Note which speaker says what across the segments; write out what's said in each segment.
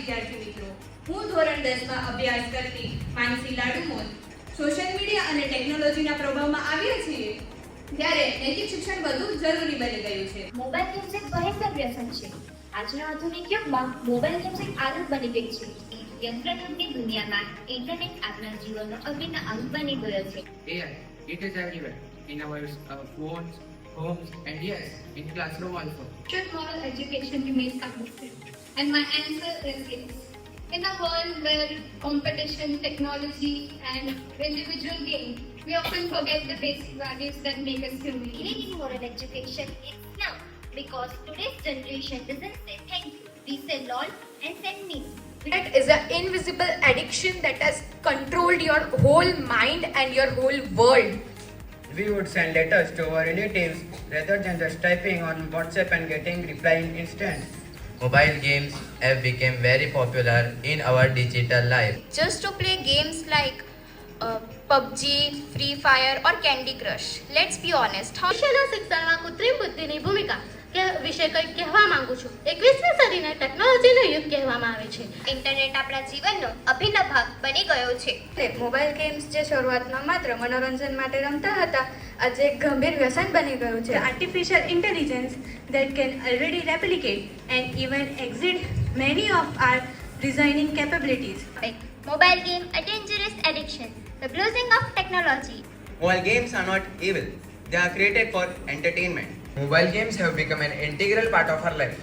Speaker 1: વિદ્યાર્થી મિત્રો, હું ધોરણ 10 માં અભ્યાસ કરતી માનસી લાડુમોલ સોશિયલ મીડિયા અને ટેકનોલોજીના પ્રભાવમાં આવ્યા છીએ ત્યારે નૈતિક શિક્ષણ વધુ જરૂરી બની ગયું છે.
Speaker 2: મોબાઈલ ગેમ્સ એક ભયંકર વ્યસન છે. આજના આધુનિક યુગમાં મોબાઈલ ગેમ્સ એક આદત બની ગઈ છે. યંત્રયુગની દુનિયામાં ઇન્ટરનેટ આપણા જીવનનો અભિન્ન અંગ બની ગયો છે.
Speaker 3: AI, it is everywhere, in our phones, homes, and yes, in classroom also.
Speaker 4: Should moral education remain compulsory? And my answer is yes. In a world where competition, technology, and individual gain, we often forget the basic values that make us human.
Speaker 2: We need moral education is now because today's generation doesn't say thank you. We say lol and send memes.
Speaker 5: That is an invisible addiction that has controlled your whole mind and your whole world.
Speaker 6: We would send letters to our relatives rather than just typing on WhatsApp and getting reply in instant.
Speaker 7: Mobile games have become very popular in our digital life.
Speaker 5: Just to play games like PUBG, Free Fire or Candy Crush. Let's be honest.
Speaker 8: ભવિષ્યના શિક્ષણમાં કૃત્રિમ બુદ્ધિની ભૂમિકા વિશે કંઈક કહેવા માંગુ છું. 21મી સદીને ટેકનોલોજીનો યુગ કહેવામાં આવે છે.
Speaker 5: ઇન્ટરનેટ આપણા જીવનનો અભિન્ન ભાગ બની ગયો છે. મોબાઈલ ગેમ્સ જે શરૂઆતમાં માત્ર મનોરંજન માટે રમતા હતા, આજે એક ગંભીર વ્યસન બની ગયું છે. Artificial intelligence that can already replicate and even exceed many of our designing capabilities.
Speaker 2: Mobile game a dangerous addiction. The abusing of technology.
Speaker 6: While games are not evil, they are created for entertainment.
Speaker 7: Mobile games have become an integral part of our life.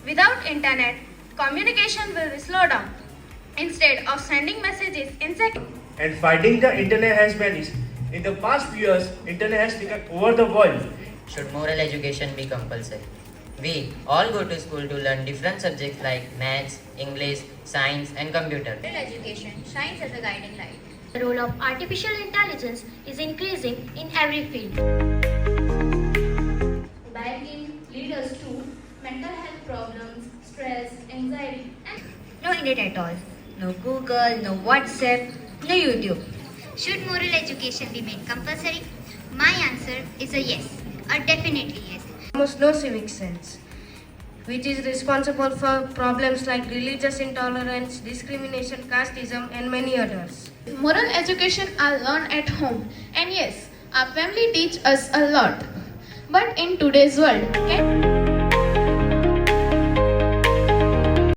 Speaker 5: Without internet, communication will be slowed down. Instead of sending messages in seconds,
Speaker 9: And finding the internet has vanished. In the past few years, internet has taken over the world.
Speaker 10: Should moral education be compulsory? We all go to school to learn different subjects like maths, English, science and computer.
Speaker 5: education shines as a guiding light.
Speaker 8: The role of artificial intelligence is increasing in every field.
Speaker 1: Mobile games lead us to mental health problems, stress, anxiety, and
Speaker 2: No internet at all. No Google, no WhatsApp, no YouTube. Should moral education be made compulsory? My answer is a yes, a definitely yes.
Speaker 5: Almost no civic sense, which is responsible for problems like religious intolerance, discrimination, casteism, and many others.
Speaker 4: Moral education are learned at home, and yes, our family teach us a lot. But in today's world,